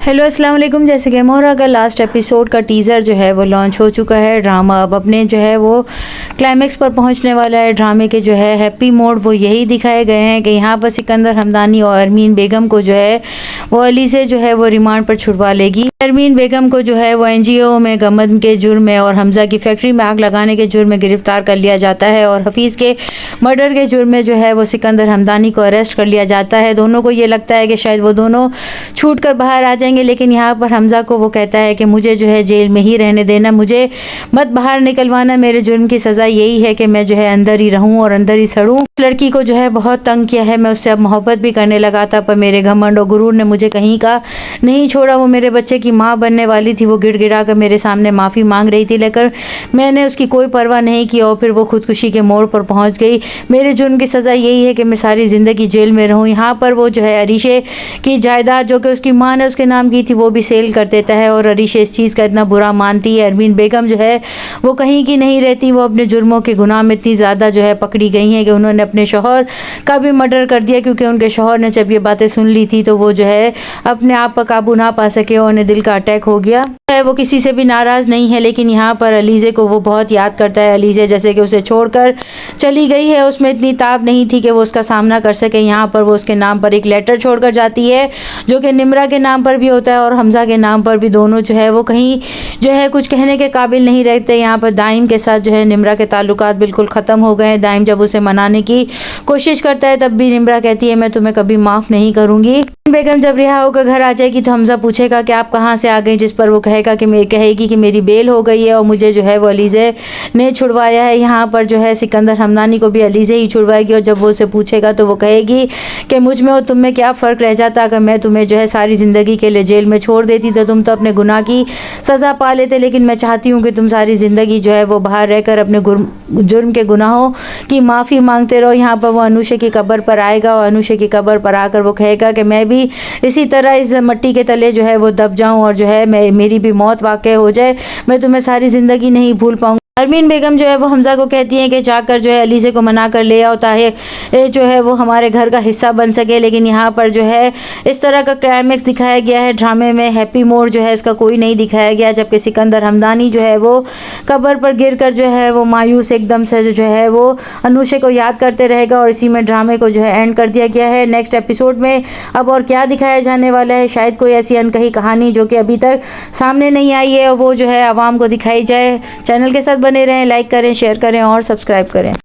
Hello अस्सलाम वालेकुम। जैसे कि मोहरा का लास्ट एपिसोड का टीज़र जो है वो लॉन्च हो चुका है। ड्रामा अब अपने जो है वो क्लाइमेक्स पर पहुंचने वाला है। ड्रामे के जो है हैप्पी मोड वो यही दिखाए गए हैं कि यहाँ पर सिकंदर हमदानी और अरमीन बेगम को जो है वो अली से जो है वो रिमांड पर छुड़वा लेगी। अरमीन बेगम को जो है वो एनजीओ में गबन के जुर्म में और हमजा की फैक्ट्री में आग लगाने के जुर्म में गिरफ्तार कर लिया जाता है और हफीज़ के मर्डर के जुर्म में जो है वो सिकंदर हमदानी को अरेस्ट कर लिया जाता है। दोनों को ये लगता है कि शायद वो दोनों छूट कर बाहर आ जाएंगे, लेकिन यहाँ पर हमजा को वो कहता है कि मुझे जो है जेल में ही रहने देना, मुझे मत बाहर निकलवाना, मेरे जुर्म की सज़ा यही है कि मैं जो है अंदर ही रहूं और अंदर ही सड़ूं। उस लड़की को जो है बहुत तंग किया है, मैं उससे अब मोहब्बत भी करने लगा था, पर मेरे घमंड और गुरूर ने मुझे कहीं का नहीं छोड़ा। वो मेरे बच्चे की माँ बनने वाली थी, वो गिड़गिड़ा कर मेरे सामने माफ़ी मांग रही थी, लेकर मैंने उसकी कोई परवाह नहीं की और फिर वो खुदकुशी के मोड़ पर पहुँच गई। मेरे जुर्म की सज़ा यही है कि मैं सारी ज़िंदगी जेल में रहूँ। यहाँ पर वो जो है अरीशे की जायदाद जो कि उसकी माँ ने उसके नाम की थी वो भी सेल कर देता है और अरीशे इस चीज़ का इतना बुरा मानती है। अरमीन बेगम जो है वो कहीं की नहीं रहती, वो अपने जुर्मों के गुनाह में इतनी ज़्यादा जो है पकड़ी गई हैं कि उन्होंने अपने शौहर का भी मर्डर कर दिया, क्योंकि उनके शौहर ने जब ये बातें सुन ली थी तो वो जो है अपने आप पर काबू ना पा सके और उन्हें दिल का अटैक हो गया। वो किसी से भी नाराज़ नहीं है, लेकिन यहाँ पर अलीज़े को वो बहुत याद करता है। अलीज़े जैसे कि उसे छोड़कर चली गई है, उसमें इतनी ताब नहीं थी कि वो उसका सामना कर सके। यहाँ पर वो उसके नाम पर एक लेटर छोड़कर जाती है जो कि निम्रा के नाम पर भी होता है और हमजा के नाम पर भी। दोनों जो है वो कहीं जो है कुछ कहने के काबिल नहीं रहते। यहाँ पर दाइम के साथ जो है निम्रा के ताल्लुकात बिल्कुल ख़त्म हो गए हैं। दाइम जब उसे मनाने की कोशिश करता है तब भी निम्रा कहती है मैं तुम्हें कभी माफ़ नहीं करूँगी। बेगम जब रिहा होकर घर आ जाएगी तो हमजा पूछेगा कि आप कहाँ से आ गई, जिस पर वो कहेगी कि मेरी बेल हो गई है और मुझे जो है वो अलीज़े ने छुड़वाया है। यहाँ पर जो है सिकंदर हमदानी को भी अलीज़े ही छुड़वाएगी और जब वो उसे पूछेगा तो वो कहेगी कि मुझ में और तुम में क्या फ़र्क रह जाता, अगर मैं तुम्हें जो है सारी ज़िंदगी के लिए जेल में छोड़ देती तो तुम तो अपने गुनाह की सज़ा पा लेते, लेकिन मैं चाहती हूँ कि तुम सारी ज़िंदगी जो है वो बाहर रहकर अपने जुर्म के गुनाहों की माफ़ी मांगते रहो। यहाँ पर वो अनुषे की कब्र पर आएगा और अनुषे की कब्र पर आकर वो कहेगा कि मैं भी इसी तरह इस मट्टी के तले जो है वो दब जाऊं और जो है मेरी भी मौत वाक़ई हो जाए, मैं तुम्हें सारी ज़िंदगी नहीं भूल पाऊंगी। अरमीन बेगम जो है वो हमजा को कहती हैं कि जाकर जो है अलीज़े को मना कर ले आओ ताकि जो है वो हमारे घर का हिस्सा बन सके, लेकिन यहाँ पर जो है इस तरह का क्लाइमेक्स दिखाया गया है ड्रामे में। हैप्पी मोड जो है इसका कोई नहीं दिखाया गया, जबकि सिकंदर हमदानी जो है वो कब्र पर गिरकर जो है वो मायूस एकदम से जो है वो अनुषे को याद करते रहेगा और इसी में ड्रामे को जो है एंड कर दिया गया है। नेक्स्ट एपिसोड में अब और क्या दिखाया जाने वाला है, शायद कोई ऐसी अनकही कहानी जो कि अभी तक सामने नहीं आई है वो जो है आवाम को दिखाई जाए। चैनल के साथ बने रहें, लाइक करें, शेयर करें और सब्सक्राइब करें।